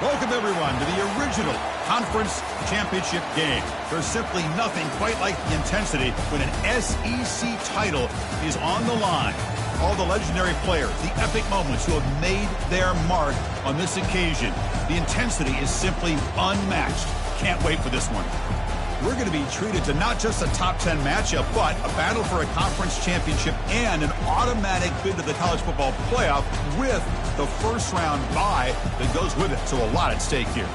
Welcome, everyone, to the original conference championship game. There's simply nothing quite like the intensity when an SEC title is on the line. All the legendary players, the epic moments who have made their mark on this occasion. The intensity is simply unmatched. Can't wait for this one. We're going to be treated to not just a top 10 matchup, but a battle for a conference championship and an automatic bid to the college football playoff with the first round bye that goes with it. So a lot at stake here.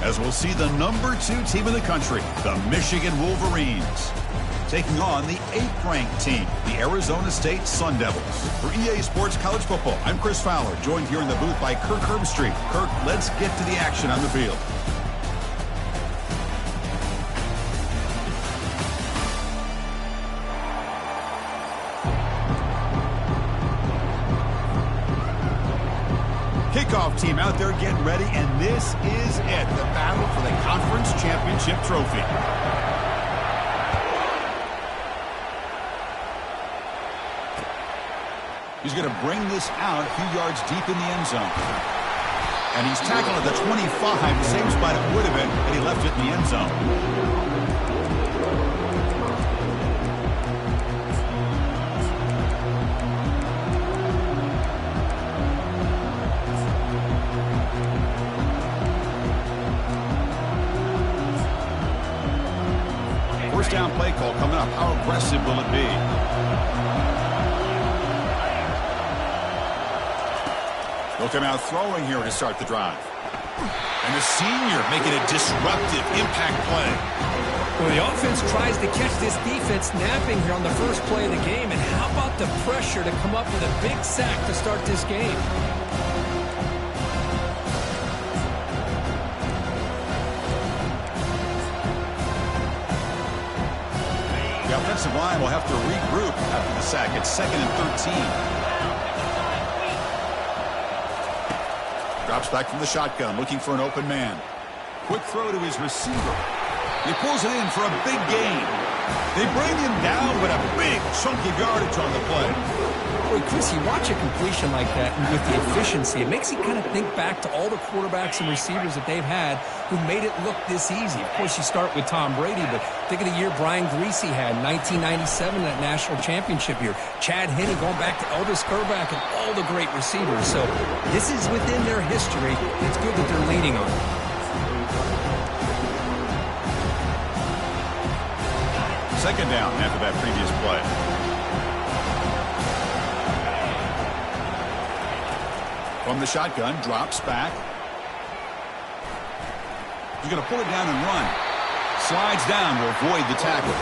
As we'll see the number 2 team in the country, the Michigan Wolverines, taking on the 8th-ranked team, the Arizona State Sun Devils. For EA Sports College Football, I'm Chris Fowler, joined here in the booth by Kirk Herbstreit. Kirk, let's get to the action on the field. Kickoff team out there getting ready, and this is it, the battle for the conference championship trophy. He's going to bring this out a few yards deep in the end zone. And he's tackled at the 25, the same spot it would have been, and he left it in the end zone. First down play call coming up. How aggressive will it be? They'll come out throwing here to start the drive. And the senior making a disruptive impact play. Well, the offense tries to catch this defense napping here on the first play of the game. And how about the pressure to come up with a big sack to start this game? The offensive line will have to regroup after the sack. It's 2nd and 13. Drops back from the shotgun, looking for an open man. Quick throw to his receiver. He pulls it in for a big gain. They bring him down with a big chunk of yardage on the play. Boy, Chris, you watch a completion like that, and with the efficiency, it makes you kind of think back to all the quarterbacks and receivers that they've had who made it look this easy. Of course, you start with Tom Brady, but think of the year Brian Griese had, 1997, that national championship year. Chad Henne going back to Elvis Grbac and all the great receivers. So this is within their history. It's good that they're leaning on it. Second down after that previous play. From the shotgun, drops back. He's going to pull it down and run. Slides down to avoid the tackle.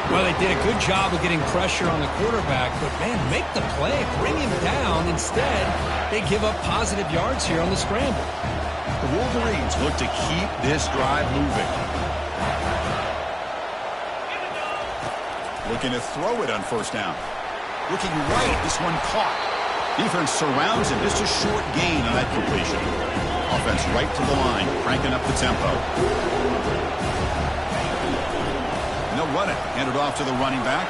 Well, they did a good job of getting pressure on the quarterback, but, man, make the play, bring him down. Instead, they give up positive yards here on the scramble. The Wolverines look to keep this drive moving. Looking to throw it on first down. Looking right, this one caught. Defense surrounds him. Just a short gain on that completion. Offense right to the line, cranking up the tempo. And they'll run it. Hand it off to the running back.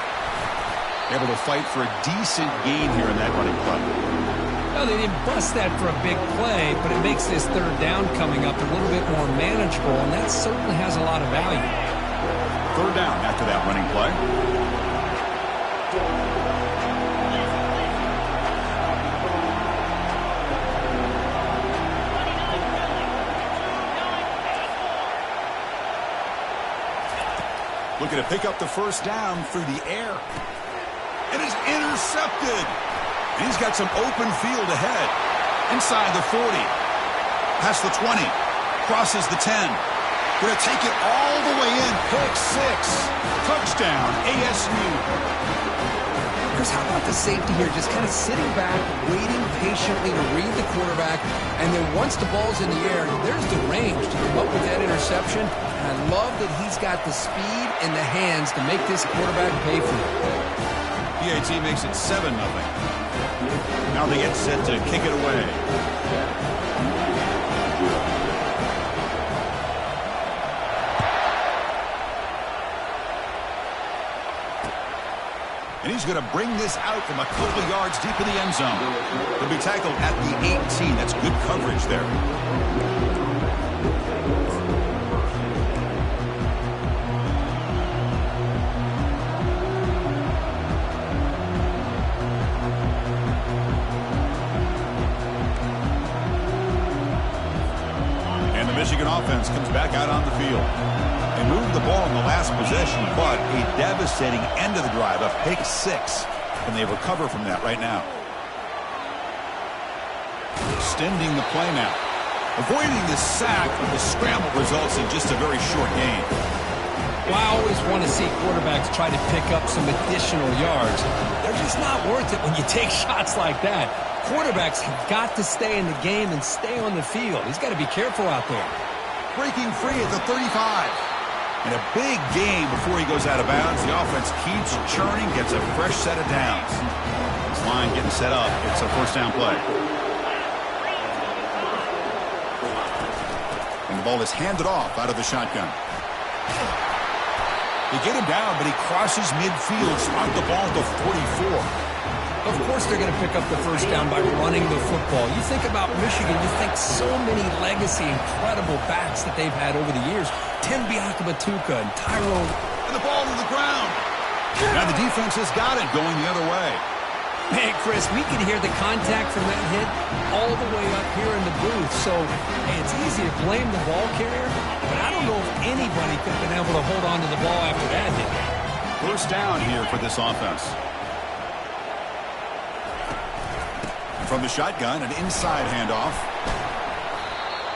Able to fight for a decent gain here in that running play. Well, they didn't bust that for a big play, but it makes this third down coming up a little bit more manageable, and that certainly has a lot of value. Third down after that running play. Looking to pick up the first down through the air. It is intercepted. And he's got some open field ahead. Inside the 40. Past the 20. Crosses the 10. Going to take it all the way in. Pick 6. Touchdown, ASU. Chris, how about the safety here? Just kind of sitting back, waiting patiently to read the quarterback. And then once the ball's in the air, there's the range to come up with that interception. And I love that he's got the speed and the hands to make this quarterback pay for it. PAT makes it 7-0. Now they get set to kick it away. And he's going to bring this out from a couple yards deep in the end zone. He'll be tackled at the 18. That's good coverage there. Michigan offense comes back out on the field. They moved the ball in the last possession, but a devastating end of the drive, a pick six. And they recover from that right now. Extending the play now. Avoiding the sack, but the scramble results in just a very short gain. Well, I always want to see quarterbacks try to pick up some additional yards. They're just not worth it when you take shots like that. Quarterbacks have got to stay in the game and stay on the field. He's got to be careful out there. Breaking free at the 35. And a big game before he goes out of bounds. The offense keeps churning, gets a fresh set of downs. This line getting set up. It's a first down play. And the ball is handed off out of the shotgun. They get him down, but he crosses midfield, spot the ball at the 44. Of course they're going to pick up the first down by running the football. You think about Michigan, you think so many legacy, incredible backs that they've had over the years. Tim Biakabatuka and Tyrone. And the ball to the ground. Now the defense has got it going the other way. Man, Chris, we can hear the contact from that hit all the way up here in the booth. So, hey, it's easy to blame the ball carrier, but I don't know if anybody could have been able to hold on to the ball after that hit. First down here for this offense. From the shotgun, an inside handoff.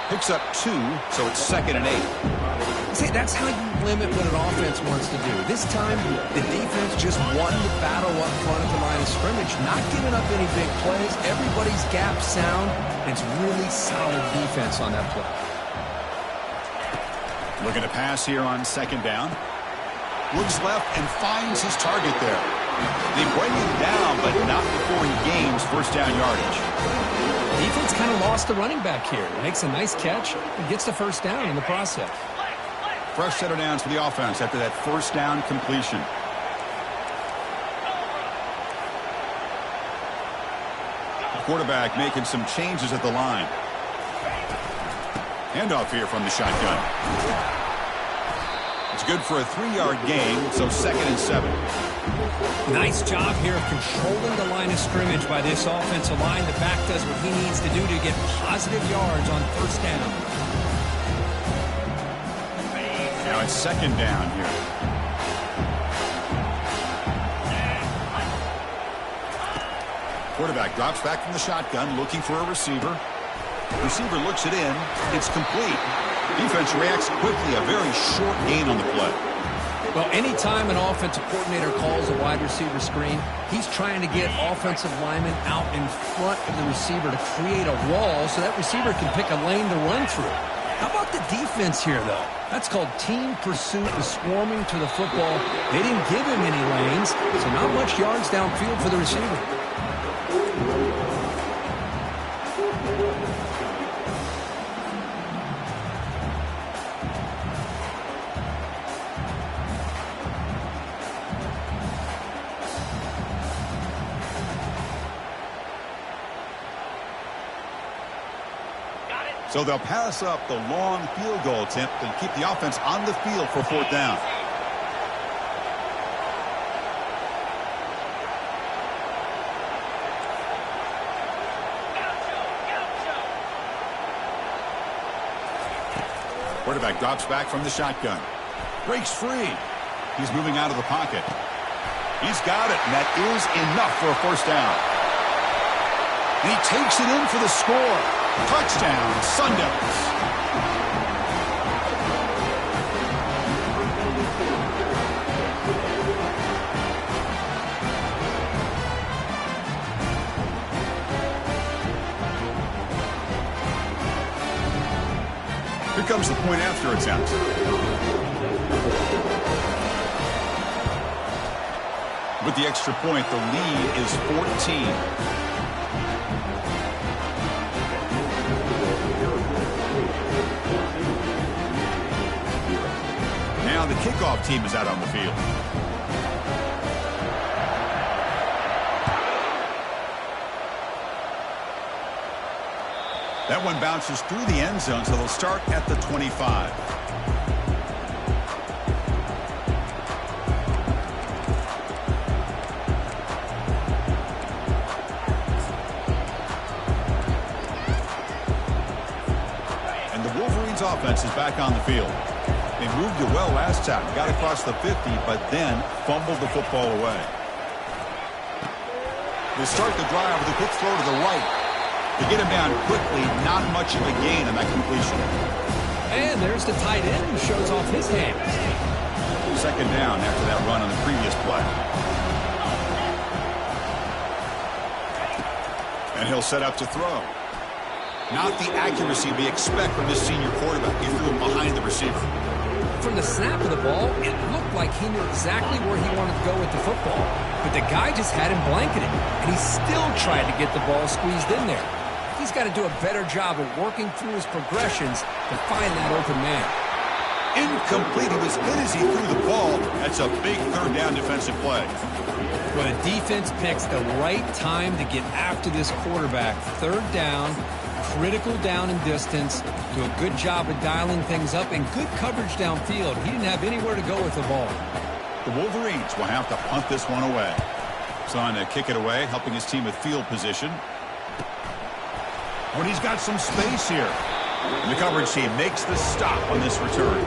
Picks up 2, so it's 2nd and 8. See, that's how you limit what an offense wants to do. This time, the defense just won the battle up front at the line of scrimmage, not giving up any big plays. Everybody's gap sound, and it's really solid defense on that play. Looking to pass here on 2nd down. Looks left and finds his target there. They bring him down, but not before he gains first down yardage. Defense kind of lost the running back here. Makes a nice catch and gets the first down in the process. Fresh set of downs for the offense after that first down completion. The quarterback making some changes at the line. Handoff here from the shotgun. It's good for a 3-yard gain, so 2nd and 7. Nice job here of controlling the line of scrimmage by this offensive line. The back does what he needs to do to get positive yards on first down. Now it's 2nd down here. Quarterback drops back from the shotgun, looking for a receiver. Receiver looks it in. It's complete. Defense reacts quickly. A very short gain on the play. Well, anytime an offensive coordinator calls a wide receiver screen, he's trying to get offensive linemen out in front of the receiver to create a wall so that receiver can pick a lane to run through. How about the defense here, though? That's called team pursuit and swarming to the football. They didn't give him any lanes, so not much yards downfield for the receiver. So they'll pass up the long field goal attempt and keep the offense on the field for 4th down. Quarterback drops back from the shotgun. Breaks free. He's moving out of the pocket. He's got it, and that is enough for a first down. And he takes it in for the score. Touchdown, Sun Devils. Here comes the point after attempt. With the extra point, the lead is 14. Now the kickoff team is out on the field. That one bounces through the end zone, so they'll start at the 25. offense is back on the field. They moved it well last time, got across the 50, but then fumbled the football away. They start the drive with a quick throw to the right. To get him down quickly, not much of a gain on that completion. And there's the tight end who shows off his hands. Second down after that run on the previous play. And he'll set up to throw. Not the accuracy we expect from this senior quarterback. He threw him behind the receiver. From the snap of the ball, it looked like he knew exactly where he wanted to go with the football. But the guy just had him blanketed, and he still tried to get the ball squeezed in there. He's got to do a better job of working through his progressions to find that open man. Incomplete. He was good as he threw the ball. That's a big third down defensive play. Well, the defense picks the right time to get after this quarterback. Third down, critical down and distance. Do a good job of dialing things up and good coverage downfield. He didn't have anywhere to go with the ball. The Wolverines will have to punt this one away. Son to kick it away, helping his team with field position. When he's got some space here. And the coverage team makes the stop on this return.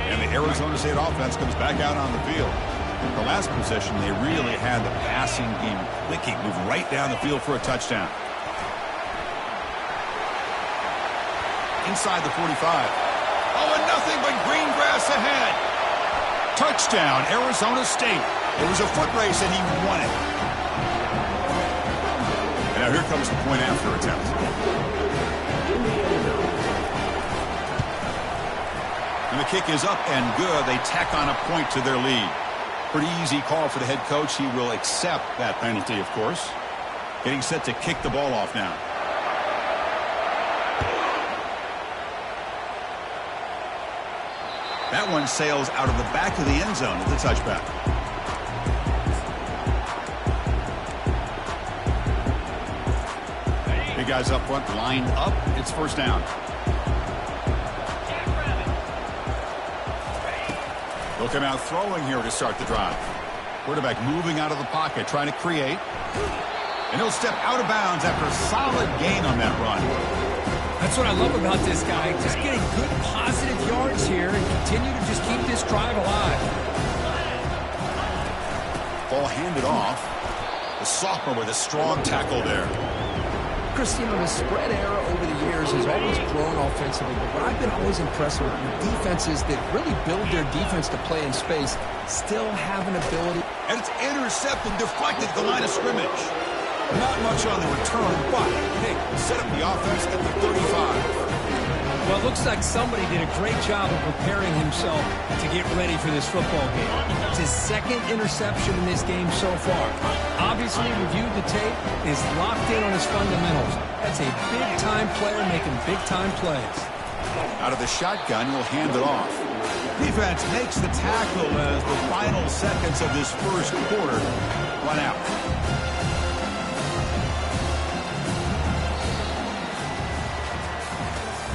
And the Arizona State offense comes back out on the field. The last possession, they really had the passing game clicking, move right down the field for a touchdown. Inside the 45. Oh, and nothing but green grass ahead. Touchdown, Arizona State. It was a foot race, and he won it. And now here comes the point after attempt. And the kick is up and good. They tack on a point to their lead. Pretty easy call for the head coach. He will accept that penalty, of course. Getting set to kick the ball off now. That one sails out of the back of the end zone with the touchback. Big guys up front, line up. It's first down. Looking out throwing here to start the drive. Quarterback moving out of the pocket, trying to create. And he'll step out of bounds after a solid gain on that run. That's what I love about this guy. Just getting good positive yards here and continue to just keep this drive alive. Ball handed off. The sophomore with a strong tackle there. Chris, you know, the spread era over the years has always grown offensively, but what I've been always impressed with defenses that really build their defense to play in space still have an ability. And it's intercepted, deflected at the line of scrimmage. Not much on the return, but hey, set up the offense at the 35. Well, it looks like somebody did a great job of preparing himself to get ready for this football game. It's his second interception in this game so far. Obviously reviewed the tape, is locked in on his fundamentals. That's a big-time player making big-time plays. Out of the shotgun, he'll hand it off. Defense makes the tackle as the final seconds of this first quarter run out.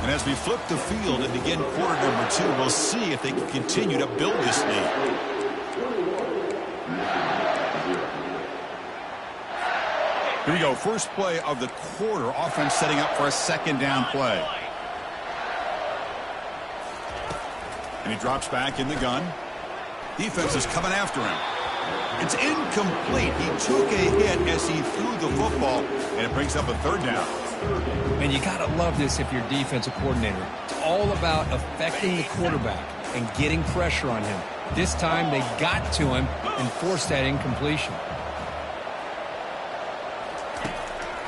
And as we flip the field and begin quarter number 2, we'll see if they can continue to build this lead. Here we go. First play of the quarter. Offense setting up for a second down play. And he drops back in the gun. Defense is coming after him. It's incomplete. He took a hit as he threw the football, and it brings up a third down. And you got to love this if you're a defensive coordinator. It's all about affecting the quarterback and getting pressure on him. This time they got to him and forced that incompletion.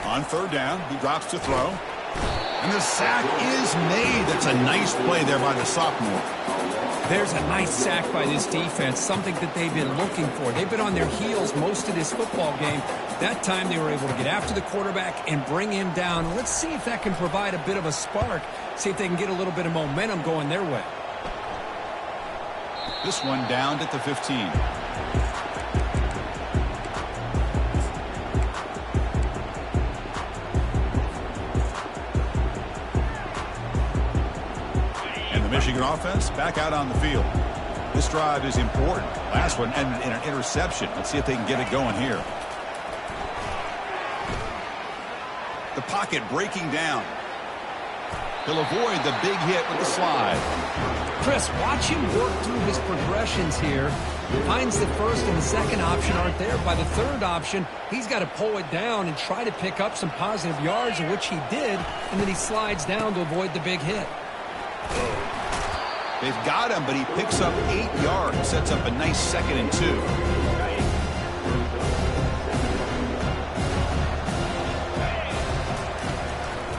On third down, he drops to throw. And the sack is made. That's a nice play there by the sophomore. There's a nice sack by this defense, something that they've been looking for. They've been on their heels most of this football game. That time they were able to get after the quarterback and bring him down. Let's see if that can provide a bit of a spark, see if they can get a little bit of momentum going their way. This one downed at the 15. Michigan offense back out on the field. This drive is important. Last one ended in an interception. Let's see if they can get it going here. pocket, breaking down. He'll avoid the big hit with the slide. Chris, watch him work through his progressions here. Finds the first and the second option aren't there. By the third option, he's got to pull it down and try to pick up some positive yards, which he did, and then he slides down to avoid the big hit. They've got him, but he picks up 8 yards, sets up a nice 2nd and 2.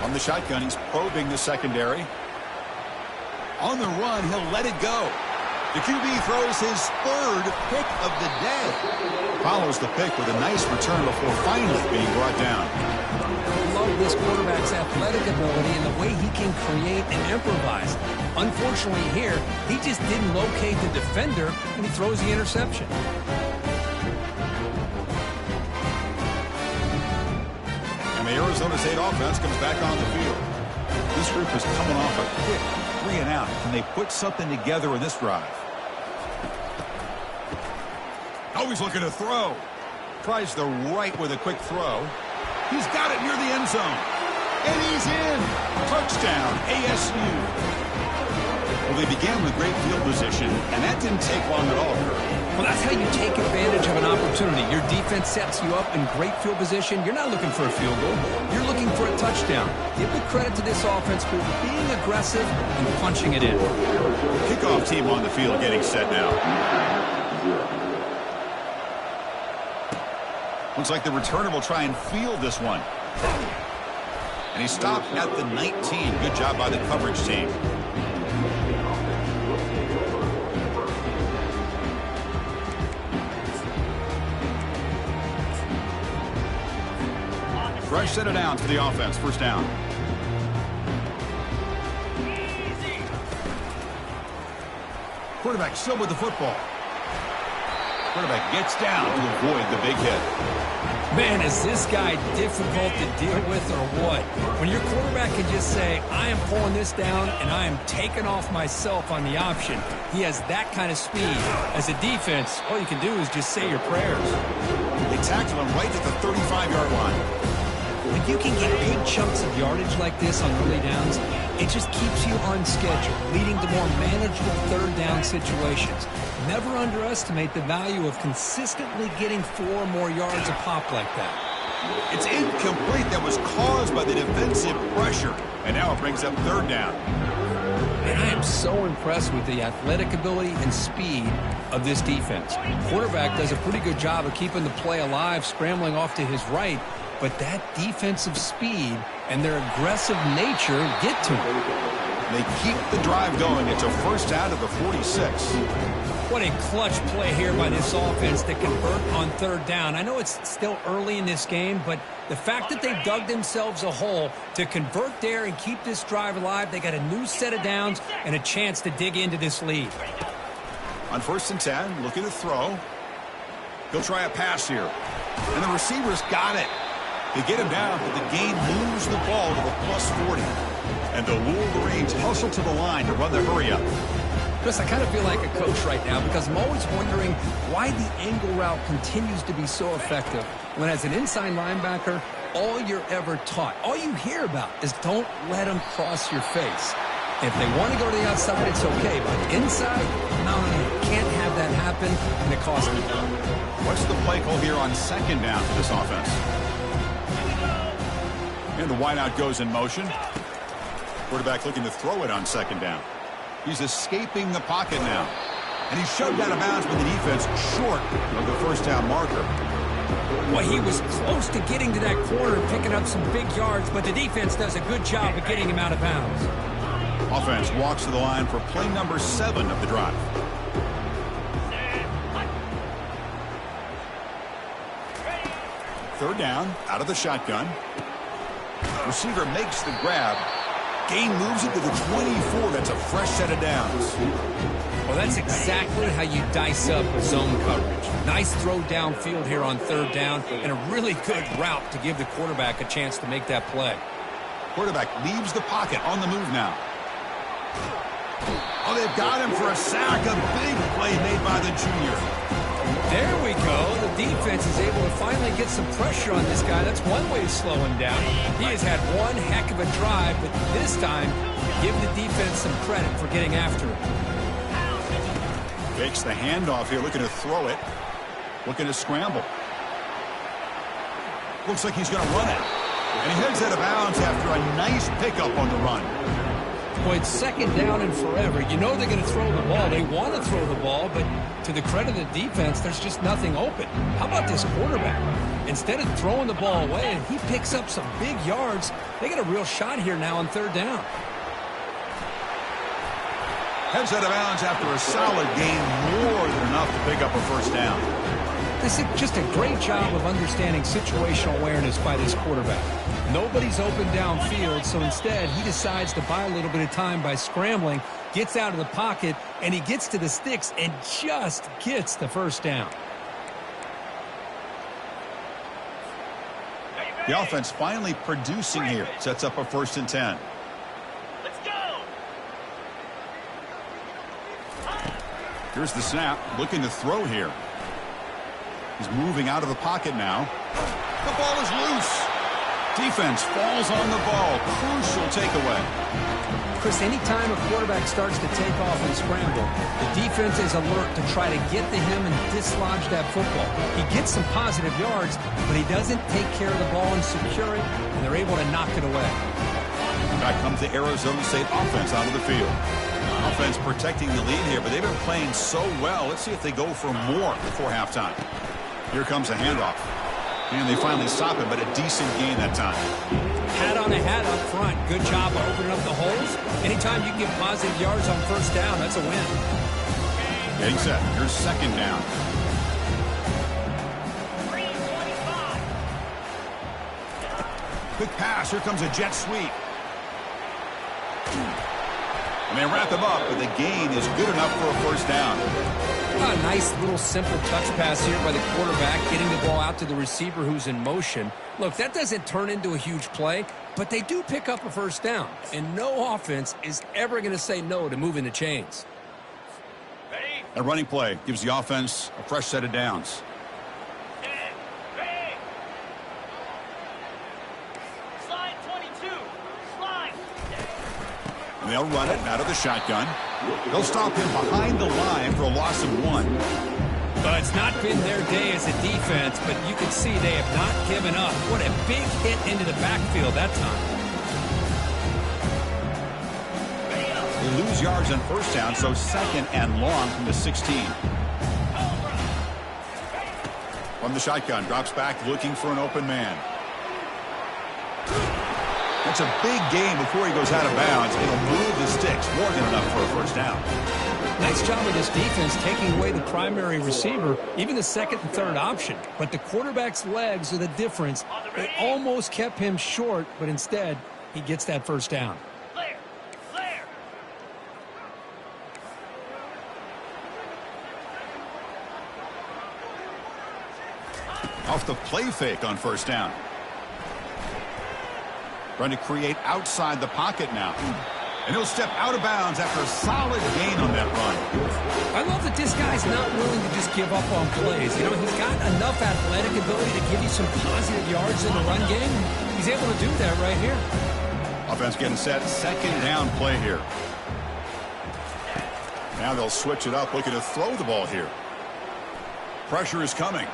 On the shotgun, he's probing the secondary. On the run, he'll let it go. The QB throws his 3rd pick of the day. Follows the pick with a nice return before finally being brought down. I love this quarterback's athletic ability and the way he can create and improvise. Unfortunately here, he just didn't locate the defender, and he throws the interception. And the Arizona State offense comes back on the field. This group is coming off a quick 3 and out. Can they put something together in this drive? Always looking to throw. Tries the right with a quick throw. He's got it near the end zone. And he's in. Touchdown, ASU. Well, they began with great field position, and that didn't take long at all, Kurt. Well, that's how you take advantage of an opportunity. Your defense sets you up in great field position. You're not looking for a field goal. You're looking for a touchdown. Give the credit to this offense for being aggressive and punching it in. Kickoff team on the field getting set now. Looks like the returner will try and field this one. And he stopped at the 19. Good job by the coverage team. Fresh set of downs for the offense. First down. Quarterback still with the football. Quarterback gets down to avoid the big hit. Man, is this guy difficult to deal with or what? When your quarterback can just say, I am pulling this down and I am taking off myself on the option. He has that kind of speed. As a defense, all you can do is just say your prayers. They tackle him right at the 35-yard line. When you can get big chunks of yardage like this on early downs, it just keeps you on schedule, leading to more manageable third down situations. Never underestimate the value of consistently getting 4 or more yards a pop like that. It's incomplete. That was caused by the defensive pressure. And now it brings up third down. And I am so impressed with the athletic ability and speed of this defense. Quarterback does a pretty good job of keeping the play alive, scrambling off to his right. But that defensive speed and their aggressive nature get to him. They keep the drive going. It's a first down to the 46. What a clutch play here by this offense to convert on third down. I know it's still early in this game, but the fact that they've dug themselves a hole to convert there and keep this drive alive, they got a new set of downs and a chance to dig into this lead. On 1st and 10, looking to throw. He'll try a pass here. And the receiver's got it. They get him down, but the game moves the ball to the +40. And the Wolverines hustle to the line to run the hurry up. Chris, I kind of feel like a coach right now because I'm always wondering why the angle route continues to be so effective. When as an inside linebacker, all you're ever taught, all you hear about is don't let them cross your face. If they want to go to the outside, it's okay. But inside, no, can't have that happen, and it costs them. What's the play call here on 2nd down for this offense? And the wideout goes in motion. Quarterback looking to throw it on 2nd down. He's escaping the pocket now. And he's shoved out of bounds with the defense short of the first down marker. Well, he was close to getting to that corner and picking up some big yards, but the defense does a good job of getting him out of bounds. Offense walks to the line for play number 7 of the drive. Third down, out of the shotgun. Receiver makes the grab. Gain moves it to the 24. That's a fresh set of downs. Well, that's exactly how you dice up zone coverage. Nice throw downfield here on third down, and a really good route to give the quarterback a chance to make that play. Quarterback leaves the pocket on the move now. Oh, they've got him for a sack. A big play made by the junior. There we go. The defense is able to finally get some pressure on this guy, that's one way to slow him down. He has had one heck of a drive, but this time, give the defense some credit for getting after it. Takes the handoff here, looking to throw it. Looking to scramble. Looks like he's going to run it. And he heads out of bounds after a nice pickup on the run. Boy, it's second down and forever. You know they're going to throw the ball. They want to throw the ball, but to the credit of the defense, there's just nothing open. How about this quarterback? Instead of throwing the ball away, he picks up some big yards. They got a real shot here now on third down. Heads out of bounds after a solid gain, more than enough to pick up a first down. This is just a great job of understanding situational awareness by this quarterback. Nobody's open downfield, so instead he decides to buy a little bit of time by scrambling, gets out of the pocket, and he gets to the sticks and just gets the first down. The offense finally producing here. Sets up a 1st and 10. Let's go. Here's the snap. Looking to throw here. He's moving out of the pocket now. The ball is loose. Defense falls on the ball. Crucial takeaway. Chris, anytime a quarterback starts to take off and scramble, the defense is alert to try to get to him and dislodge that football. He gets some positive yards, but he doesn't take care of the ball and secure it, and they're able to knock it away. Back comes the Arizona State offense out of the field. Offense protecting the lead here, but they've been playing so well. Let's see if they go for more before halftime. Here comes a handoff. And they finally stop it, but a decent gain that time. Hat on a hat up front. Good job of opening up the holes. Anytime you can get positive yards on first down, that's a win. Getting set. Here's second down. 325. Quick pass. Here comes a jet sweep. And they wrap him up, but the gain is good enough for a first down. A nice little simple touch pass here by the quarterback, getting the ball out to the receiver who's in motion. Look, that doesn't turn into a huge play, but they do pick up a first down. And no offense is ever going to say no to moving the chains. A running play gives the offense a fresh set of downs. Slide 22. Slide. And they'll run it out of the shotgun. They'll stop him behind the line for a loss of 1. Well, it's not been their day as a defense, but you can see they have not given up. What a big hit into the backfield that time. They lose yards on first down, so second and long from the 16. From the shotgun, drops back looking for an open man. That's a big gain before he goes out of bounds. It'll move the sticks, more than enough for a first down. Nice job of this defense taking away the primary receiver, even the second and third option. But the quarterback's legs are the difference. They almost kept him short, but instead, he gets that first down. Clear. Clear. Off the play fake on first down. Trying to create outside the pocket now. And he'll step out of bounds after a solid gain on that run. I love that this guy's not willing to just give up on plays. You know, he's got enough athletic ability to give you some positive yards in the run game. He's able to do that right here. Offense getting set. Second down play here. Now they'll switch it up, looking to throw the ball here. Pressure is coming.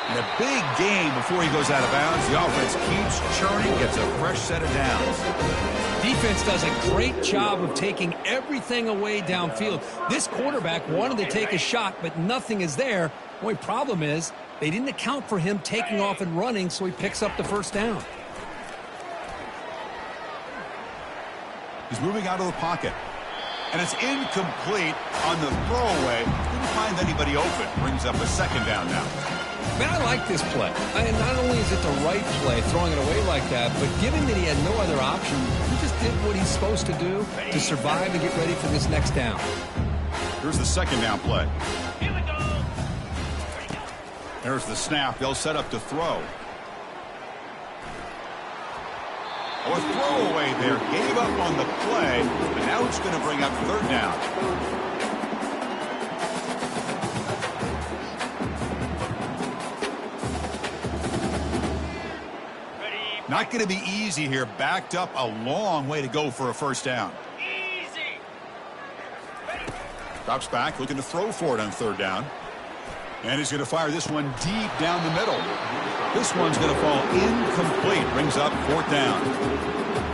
And a big gain before he goes out of bounds. The offense keeps churning, gets a fresh set of downs. Defense does a great job of taking everything away downfield. This quarterback wanted to take a shot, but nothing is there. The only problem is they didn't account for him taking off and running, so he picks up the first down. He's moving out of the pocket. And it's incomplete on the throwaway. Didn't find anybody open. Brings up a second down now. Man, I like this play. And not only is it the right play, throwing it away like that, but given that he had no other option, he just did what he's supposed to do to survive and get ready for this next down. Here's the second down play. Here we go. There's the snap. They'll set up to throw. A throwaway there. Gave up on the play, but now it's going to bring up third down. Not going to be easy here. Backed up a long way to go for a first down. Easy. Drops back, looking to throw for it on third down. And he's going to fire this one deep down the middle. This one's going to fall incomplete. Brings up fourth down.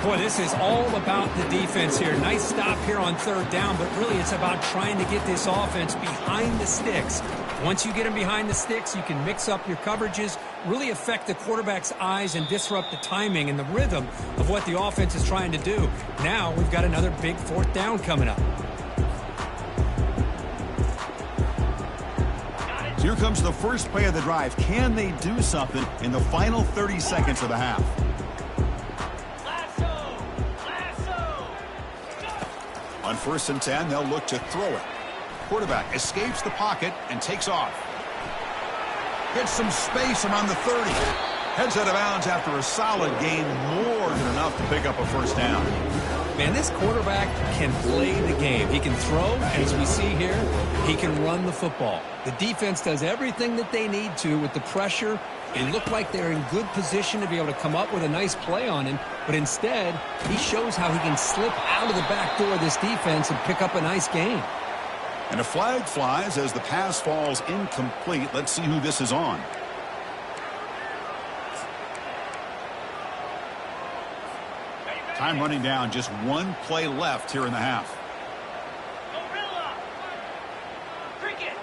Boy, this is all about the defense here. Nice stop here on third down, but really it's about trying to get this offense behind the sticks. Once you get them behind the sticks, you can mix up your coverages, really affect the quarterback's eyes and disrupt the timing and the rhythm of what the offense is trying to do. Now we've got another big fourth down coming up. Here comes the first play of the drive. Can they do something in the final 30 seconds of the half? On 1st and 10, they'll look to throw it. Quarterback escapes the pocket and takes off. Gets some space around the 30. Heads out of bounds after a solid gain, more than enough to pick up a first down. Man, this quarterback can play the game. He can throw, and as we see here, he can run the football. The defense does everything that they need to with the pressure. It looked like they're in good position to be able to come up with a nice play on him, but instead, he shows how he can slip out of the back door of this defense and pick up a nice gain. And a flag flies as the pass falls incomplete. Let's see who this is on. Time running down, just one play left here in the half. Gorilla. Cricket.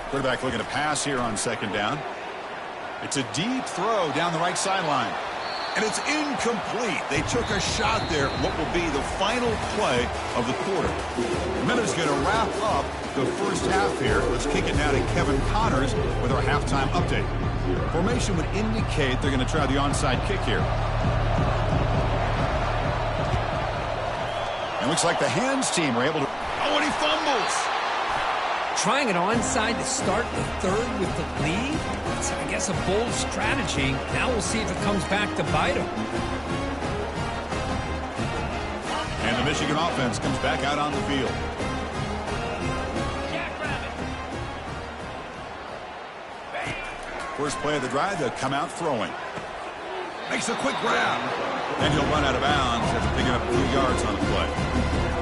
Quarterback looking to pass here on second down. It's a deep throw down the right sideline. And it's incomplete. They took a shot there, what will be the final play of the quarter. The minute's going to wrap up the first half here. Let's kick it now to Kevin Connors with our halftime update. Formation would indicate they're going to try the onside kick here. And looks like the hands team are able to... Oh, and he fumbles! Trying it onside to start the third with the lead? It's, I guess, a bold strategy. Now we'll see if it comes back to bite him. And the Michigan offense comes back out on the field. First play of the drive, they'll come out throwing. Makes a quick grab. And he'll run out of bounds after picking up 3 yards on the play.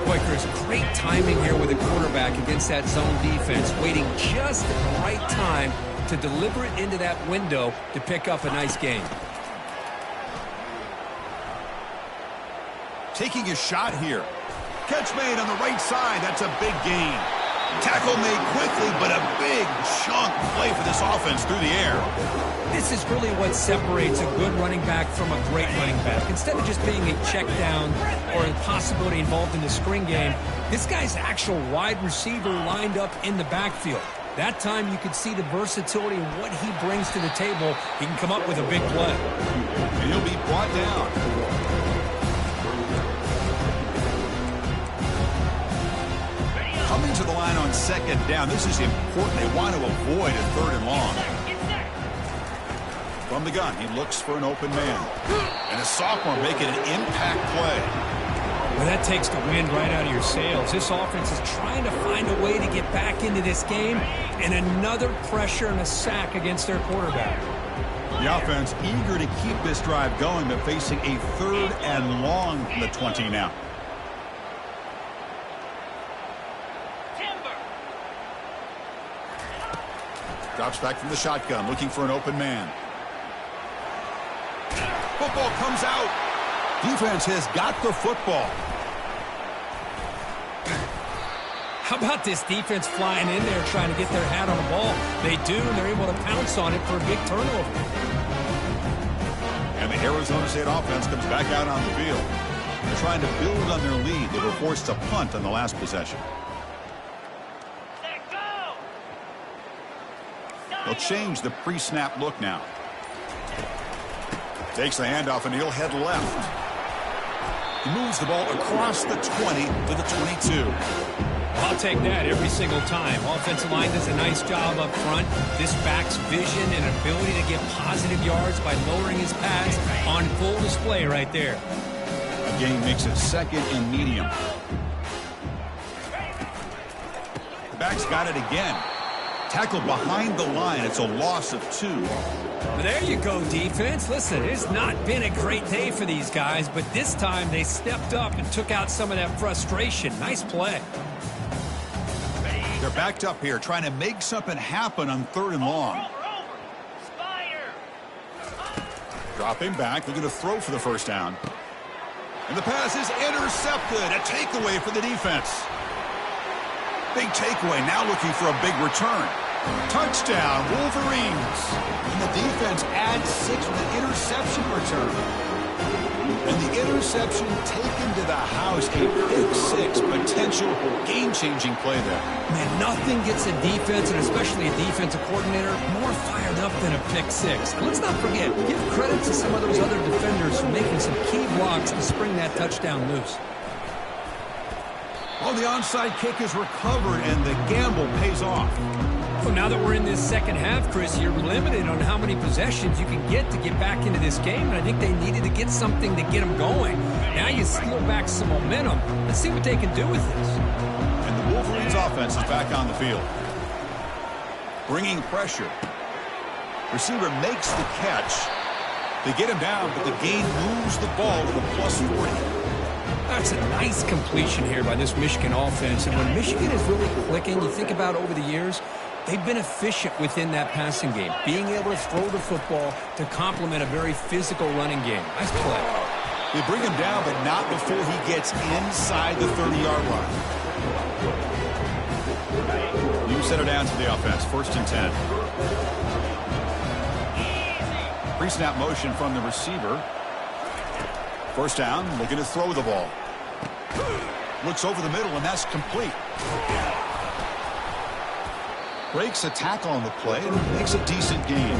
Boy, there's great timing here with the quarterback against that zone defense, waiting just at the right time to deliver it into that window to pick up a nice gain. Taking a shot here. Catch made on the right side. That's a big gain. Tackle made quickly, but a big chunk play for this offense through the air. This is really what separates a good running back from a great running back. Instead of just being a check down or a possibility involved in the screen game, this guy's actual wide receiver lined up in the backfield. That time you could see the versatility and what he brings to the table. He can come up with a big play. And he'll be brought down. Coming to the line on second down. This is important. They want to avoid a third and long. From the gun, he looks for an open man. And a sophomore making an impact play. Well, that takes the wind right out of your sails. This offense is trying to find a way to get back into this game, and another pressure and a sack against their quarterback. The offense eager to keep this drive going, but facing a third and long from the 20 now. Drops back from the shotgun, looking for an open man. Football comes out. Defense has got the football. How about this defense flying in there trying to get their hat on the ball? They do, and they're able to pounce on it for a big turnover. And the Arizona State offense comes back out on the field. They're trying to build on their lead. They were forced to punt on the last possession. They'll change the pre-snap look now. Takes the handoff and he'll head left. He moves the ball across the 20 to the 22. I'll take that every single time. Offensive line does a nice job up front. This back's vision and ability to get positive yards by lowering his pads on full display right there. A gain makes it second and medium. The back's got it again. Tackled behind the line. It's a loss of 2. There you go, defense. Listen, it's not been a great day for these guys, but this time they stepped up and took out some of that frustration. Nice play. They're backed up here, trying to make something happen on 3rd and long. Dropping back, looking to throw for the first down. And the pass is intercepted. A takeaway for the defense. Big takeaway, now looking for a big return. Touchdown, Wolverines. And the defense adds 6 with an interception return. And the interception taken to the house, a big 6, potential game-changing play there. Man, nothing gets a defense, and especially a defensive coordinator, more fired up than a pick 6. And let's not forget, give credit to some of those other defenders for making some key blocks to spring that touchdown loose. Well, the onside kick is recovered, and the gamble pays off. Well, now that we're in this second half, Chris, you're limited on how many possessions you can get to get back into this game, and I think they needed to get something to get them going. Now you steal back some momentum. Let's see what they can do with this. And the Wolverines offense is back on the field. Bringing pressure. Receiver makes the catch. They get him down, but the game moves the ball to the +40. That's a nice completion here by this Michigan offense. And when Michigan is really clicking, you think about over the years, they've been efficient within that passing game, being able to throw the football to complement a very physical running game. Nice play. They bring him down, but not before he gets inside the 30-yard line. New center down to the offense, 1st and 10. Pre-snap motion from the receiver. 1st down, looking to throw the ball. Looks over the middle, and that's complete. Breaks a tackle on the play and makes a decent gain.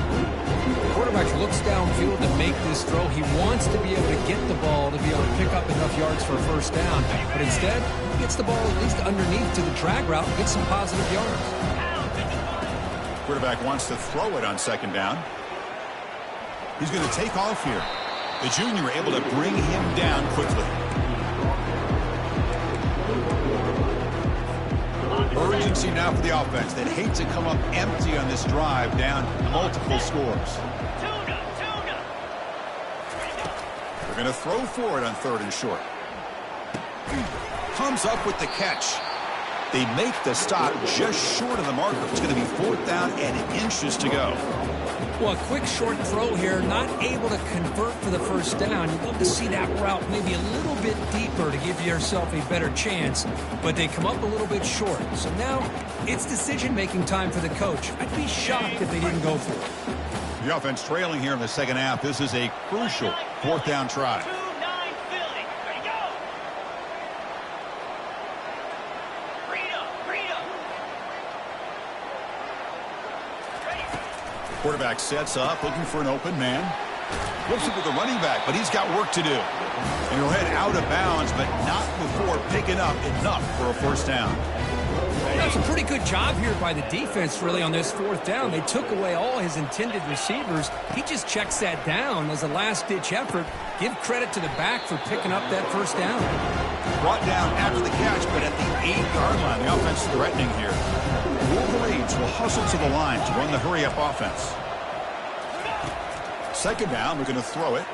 The quarterback looks downfield to make this throw. He wants to be able to get the ball to be able to pick up enough yards for a 1st down. But instead, he gets the ball at least underneath to the drag route and gets some positive yards. Quarterback wants to throw it on 2nd down. He's going to take off here. The junior able to bring him down quickly. Urgency now for the offense. They'd hate to come up empty on this drive, down multiple scores. They're going to throw for it on 3rd and short. Comes up with the catch. They make the stop just short of the marker. It's going to be 4th down and inches to go. Well, a quick short throw here, not able to convert for the 1st down. You'd love to see that route maybe a little bit deeper to give yourself a better chance, but they come up a little bit short. So now it's decision-making time for the coach. I'd be shocked if they didn't go for it. The offense trailing here in the 2nd half. This is a crucial 4th down try. Quarterback sets up, looking for an open man. Looks it with the running back, but he's got work to do. And he'll head out of bounds, but not before picking up enough for a 1st down. That's a pretty good job here by the defense, really, on this 4th down. They took away all his intended receivers. He just checks that down as a last-ditch effort. Give credit to the back for picking up that 1st down. Brought down after the catch, but at the 8-yard line, the offense is threatening here. Wolverines will hustle to the line to run the hurry-up offense. 2nd down, we're going to throw it.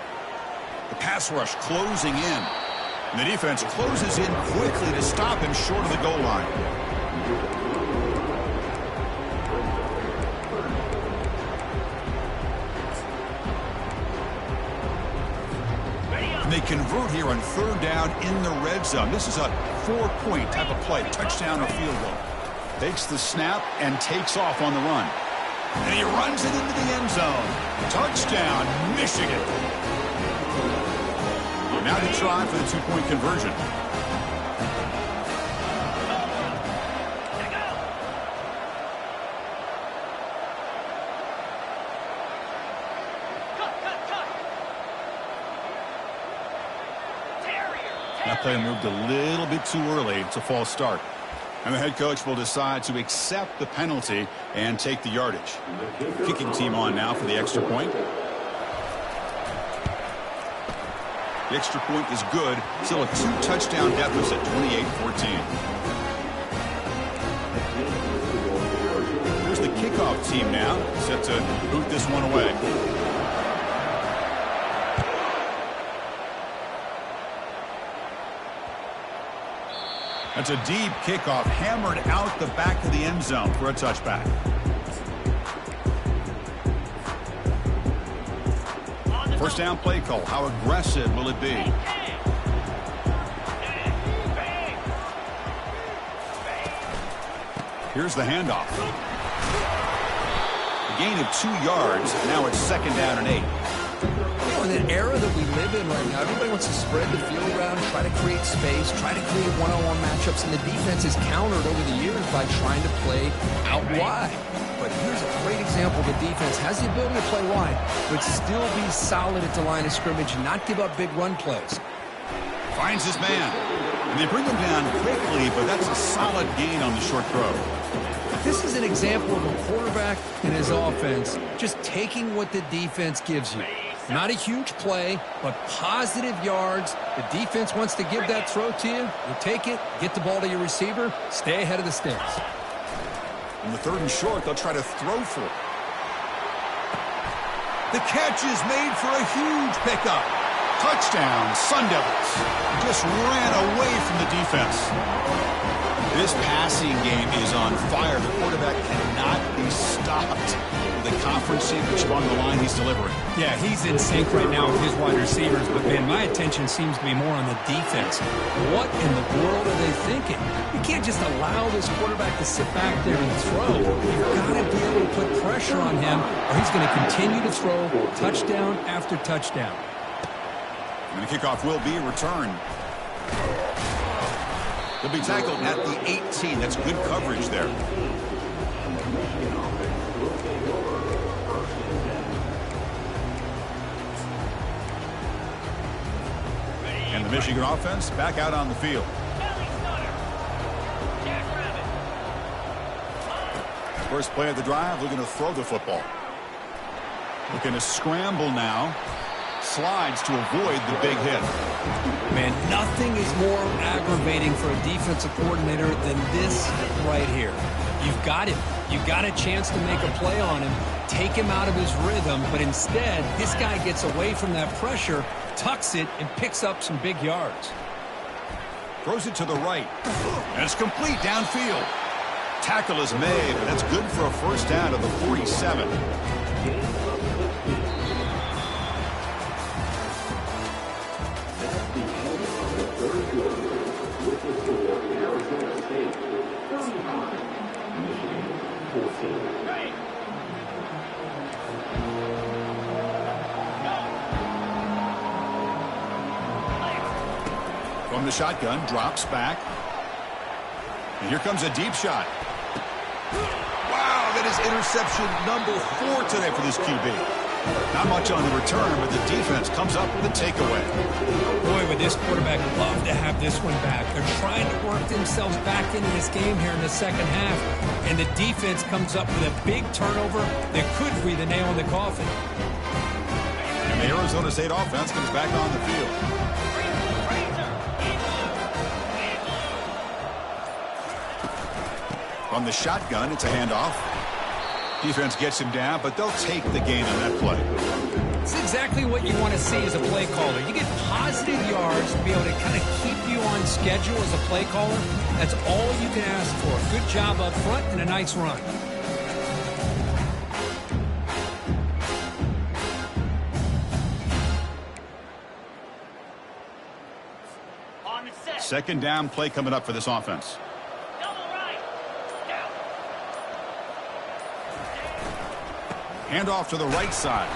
The pass rush closing in. And the defense closes in quickly to stop him short of the goal line. And they convert here on 3rd down in the red zone. This is a 4-point type of play, touchdown or field goal. Takes the snap and takes off on the run. And he runs it into the end zone. Touchdown, Michigan. Now to try for the 2-point conversion. That play moved a little bit too early. It's a false start. And the head coach will decide to accept the penalty and take the yardage. Kicking team on now for the extra point. The extra point is good. Still a 2-touchdown deficit, 28-14. Here's the kickoff team now, set to boot this one away. That's a deep kickoff, hammered out the back of the end zone for a touchback. First down play call. How aggressive will it be? Here's the handoff. A gain of 2 yards. Now it's 2nd down and 8. You know, in an era that we live in right now, everybody wants to spread the field around, try to create space, try to create one-on-one matchups, and the defense is countered over the years by trying to play out wide. But here's a great example. The defense has the ability to play wide, but still be solid at the line of scrimmage and not give up big run plays. Finds his man. And they bring him down quickly, but that's a solid gain on the short throw. This is an example of a quarterback and his offense just taking what the defense gives you. Not a huge play, but positive yards. The defense wants to give that throw to you. You take it, get the ball to your receiver, stay ahead of the sticks. On the 3rd and short, they'll try to throw for it. The catch is made for a huge pickup. Touchdown, Sun Devils. Just ran away from the defense. This passing game is on fire. The quarterback cannot be stopped. The conference championship on the line, he's delivering. Yeah, he's in sync right now with his wide receivers, but, man, my attention seems to be more on the defense. What in the world are they thinking? You can't just allow this quarterback to sit back there and throw. You've got to be able to put pressure on him, or he's going to continue to throw touchdown after touchdown. And the kickoff will be returned. He'll be tackled at the 18. That's good coverage there. And the Michigan offense back out on the field. First play of the drive, looking to throw the football. Looking to scramble now. Slides to avoid the big hit. Man, nothing is more aggravating for a defensive coordinator than this right here. You've got him. You've got a chance to make a play on him, take him out of his rhythm, but instead, this guy gets away from that pressure, tucks it, and picks up some big yards. Throws it to the right. And it's complete downfield. Tackle is made, but that's good for a first down to the 47. From the shotgun, drops back. And here comes a deep shot. Wow, that is interception number 4 today for this QB. Not much on the return, but the defense comes up with a takeaway. Boy, would this quarterback love to have this one back. They're trying to work themselves back into this game here in the second half, and the defense comes up with a big turnover that could be the nail in the coffin. And the Arizona State offense comes back on the field. From the shotgun, it's a handoff. Defense gets him down, but they'll take the gain on that play. It's exactly what you want to see as a play caller. You get positive yards to be able to kind of keep you on schedule as a play caller. That's all you can ask for. Good job up front and a nice run. On the set. Second down play coming up for this offense. Handoff to the right side.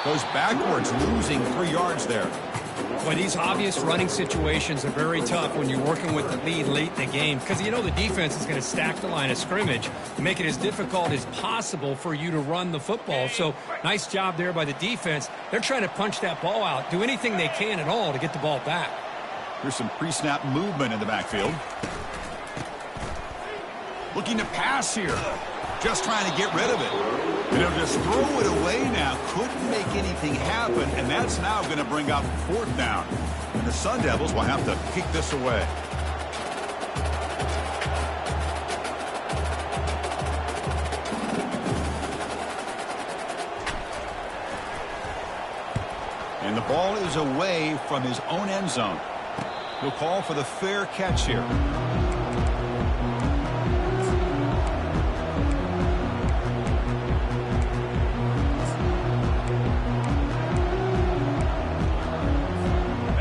Goes backwards, losing 3 yards there. Boy, these obvious running situations are very tough when you're working with the lead late in the game because you know the defense is going to stack the line of scrimmage and make it as difficult as possible for you to run the football. So nice job there by the defense. They're trying to punch that ball out, do anything they can at all to get the ball back. Here's some pre-snap movement in the backfield. Looking to pass here. Just trying to get rid of it. And he'll just throw it away now. Couldn't make anything happen, and that's now going to bring up 4th down. And the Sun Devils will have to kick this away. And the ball is away from his own end zone. He'll call for the fair catch here.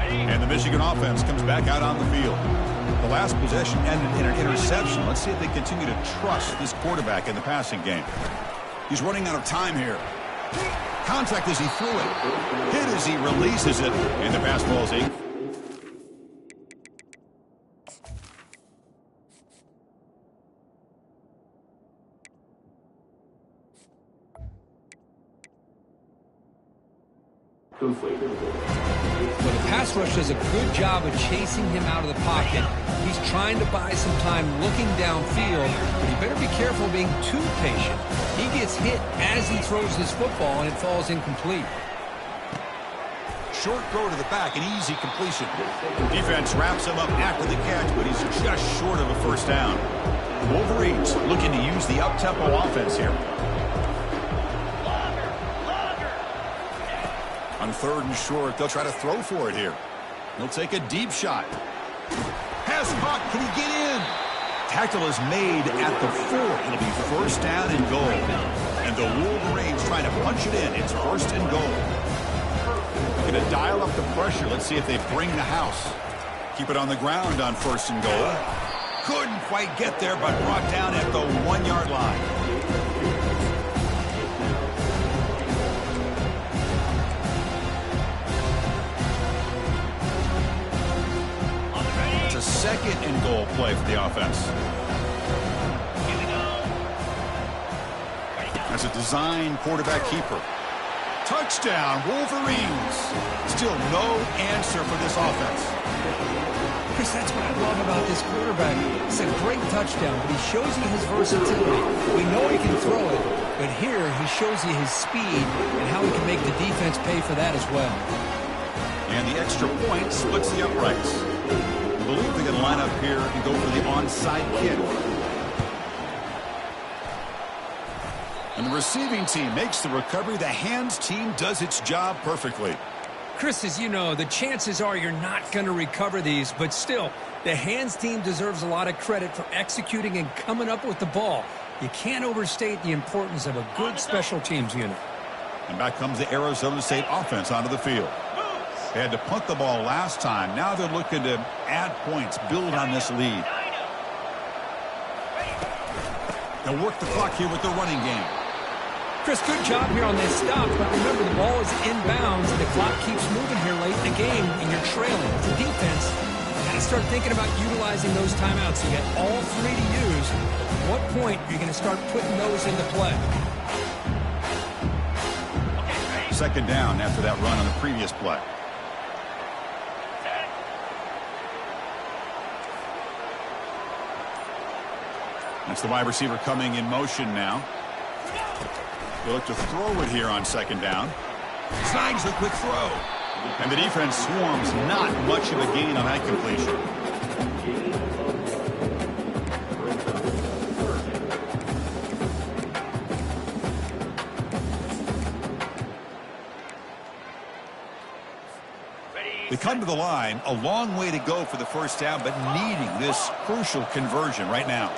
And the Michigan offense comes back out on the field. The last possession ended in an interception. Let's see if they continue to trust this quarterback in the passing game. He's running out of time here. Contact as he threw it. Hit as he releases it. And the pass ball is in. Well, the pass rush does a good job of chasing him out of the pocket. He's trying to buy some time looking downfield, but he better be careful being too patient. He gets hit as he throws his football, and it falls incomplete. Short throw to the back, an easy completion. Defense wraps him up after the catch, but he's just short of a first down. The Wolverines looking to use the up-tempo offense here. On 3rd and short, they'll try to throw for it here. He'll take a deep shot. Pass caught. Can he get in? Tackle is made at the 4. It'll be first down and goal. And the Wolverines trying to punch it in. It's first and goal. Going to dial up the pressure. Let's see if they bring the house. Keep it on the ground on 1st and goal. Couldn't quite get there, but brought down at the 1-yard line. It's a 2nd and goal play for the offense. That's a design quarterback keeper. Touchdown, Wolverines. Still no answer for this offense. Chris, that's what I love about this quarterback. It's a great touchdown, but he shows you his versatility. We know he can throw it, but here he shows you his speed and how he can make the defense pay for that as well. And the extra point splits the uprights. I believe they're going to line up here and go for the onside kick. And the receiving team makes the recovery. The hands team does its job perfectly. Chris, as you know, the chances are you're not going to recover these, but still, the hands team deserves a lot of credit for executing and coming up with the ball. You can't overstate the importance of a good special teams unit. And back comes the Arizona State offense onto the field. They had to punt the ball last time. Now they're looking to add points, build on this lead. They'll work the clock here with their running game. Chris, good job here on this stop, but remember the ball is inbounds and the clock keeps moving here late in the game and you're trailing. As a defense, you got to start thinking about utilizing those timeouts. You got all 3 to use. At what point are you going to start putting those into play? 2nd down after that run on the previous play. That's the wide receiver coming in motion now. They'll look to throw it here on 2nd down. Snags the quick throw. And the defense swarms. Not much of a gain on that completion. They come to the line. A long way to go for the first down, but needing this crucial conversion right now.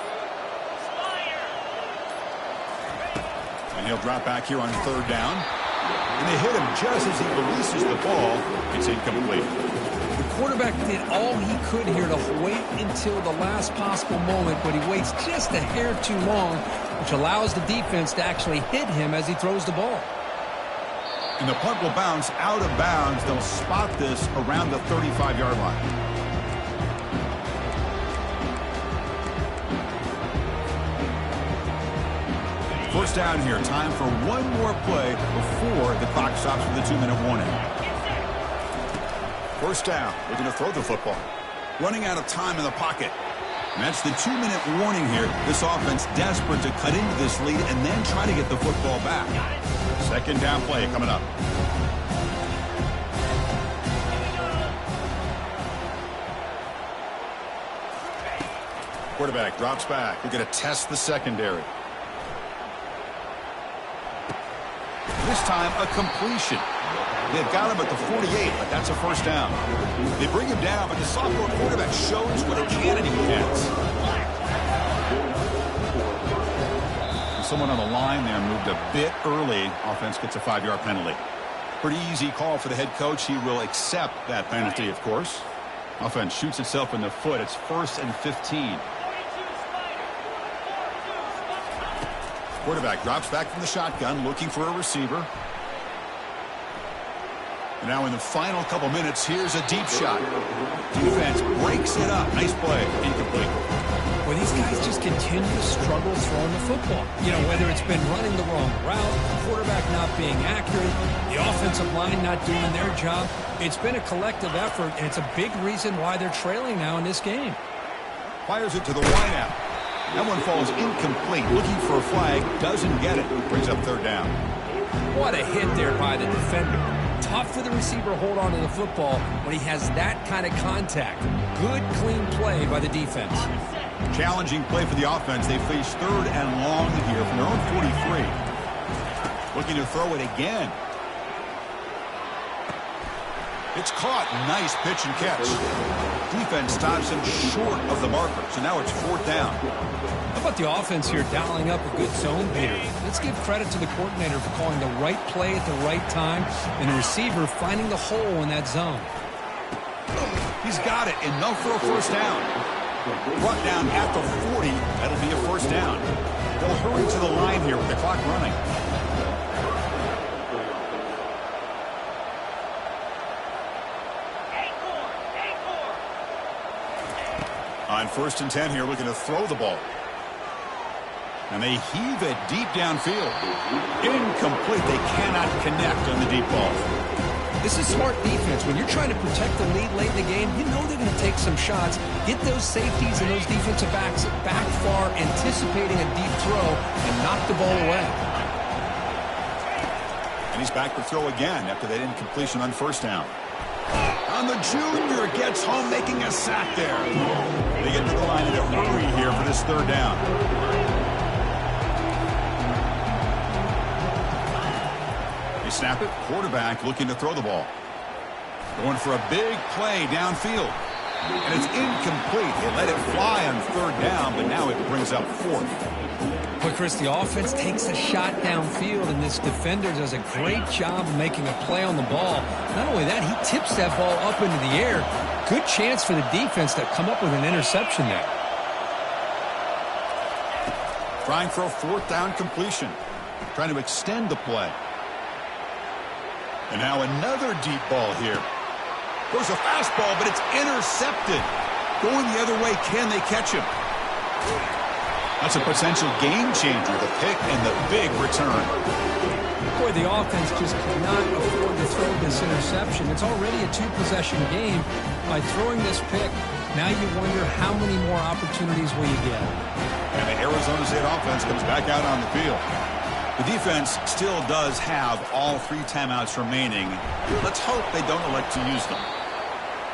And he'll drop back here on 3rd down. And they hit him just as he releases the ball. It's incomplete. The quarterback did all he could here to wait until the last possible moment, but he waits just a hair too long, which allows the defense to actually hit him as he throws the ball. And the punt will bounce out of bounds. They'll spot this around the 35-yard line. First down here. Time for one more play before the clock stops with a 2-minute warning. First down. Looking to throw the football. Running out of time in the pocket. And that's the 2-minute warning here. This offense desperate to cut into this lead and then try to get the football back. 2nd down play coming up. Quarterback drops back. We're going to test the secondary. This time a completion. They've got him at the 48, but that's a first down. They bring him down, but the sophomore quarterback shows what a cannon he has. And someone on the line there moved a bit early. Offense gets a 5-yard penalty. Pretty easy call for the head coach. He will accept that penalty, of course. Offense shoots itself in the foot. It's 1st and 15. Quarterback drops back from the shotgun, looking for a receiver. Now in the final couple minutes, here's a deep shot. Defense breaks it up. Nice play. Incomplete. Well, these guys just continue to struggle throwing the football. You know, whether it's been running the wrong route, the quarterback not being accurate, the offensive line not doing their job. It's been a collective effort, and it's a big reason why they're trailing now in this game. Fires it to the wideout. That one falls incomplete. Looking for a flag. Doesn't get it. Brings up 3rd down. What a hit there by the defender. Tough for the receiver to hold on to the football when he has that kind of contact. Good, clean play by the defense. Challenging play for the offense. They face 3rd and long here from their own 43. Looking to throw it again. It's caught. Nice pitch and catch. Defense stops him short of the marker. So now it's 4th down. How about the offense here dialing up a good zone, Peter? Let's give credit to the coordinator for calling the right play at the right time and the receiver finding the hole in that zone. He's got it. Enough for a first down. Brought down at the 40. That'll be a first down. They'll hurry to the line here with the clock running. On 1st and 10 here, looking to throw the ball. And they heave it deep downfield. Incomplete. They cannot connect on the deep ball. This is smart defense. When you're trying to protect the lead late in the game, you know they're going to take some shots, get those safeties and those defensive backs back far, anticipating a deep throw, and knock the ball away. And he's back to throw again after that incompletion on 1st down. On the junior, gets home, making a sack there. They get to the line in a hurry here for this 3rd down. They snap it. Quarterback looking to throw the ball. Going for a big play downfield. And it's incomplete. They let it fly on 3rd down, but now it brings up 4th. But, Chris, the offense takes a shot downfield, and this defender does a great job of making a play on the ball. Not only that, he tips that ball up into the air. Good chance for the defense to come up with an interception there. Trying for a 4th down completion. Trying to extend the play. And now another deep ball here. Goes a fastball, but it's intercepted. Going the other way, can they catch him? That's a potential game changer, the pick and the big return. Boy, the offense just cannot afford to throw this interception. It's already a 2-possession game. By throwing this pick, now you wonder how many more opportunities will you get. And the Arizona State offense comes back out on the field. The defense still does have all 3 timeouts remaining. Let's hope they don't elect to use them.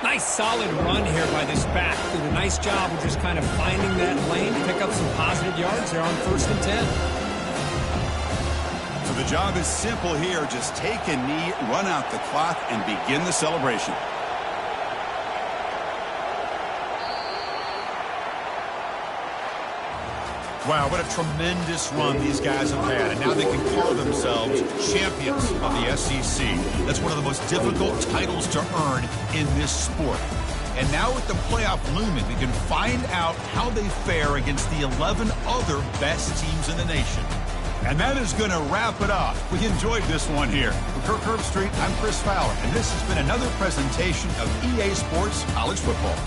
Nice solid run here by this back. Did a nice job of just kind of finding that lane to pick up some positive yards there on 1st and 10. So the job is simple here. Just take a knee, run out the clock, and begin the celebration. Wow, what a tremendous run these guys have had. And now they can call themselves champions of the SEC. That's one of the most difficult titles to earn in this sport. And now with the playoff looming, we can find out how they fare against the 11 other best teams in the nation. And that is going to wrap it up. We enjoyed this one here. For Kirk Herbstreit, I'm Chris Fowler, and this has been another presentation of EA Sports College Football.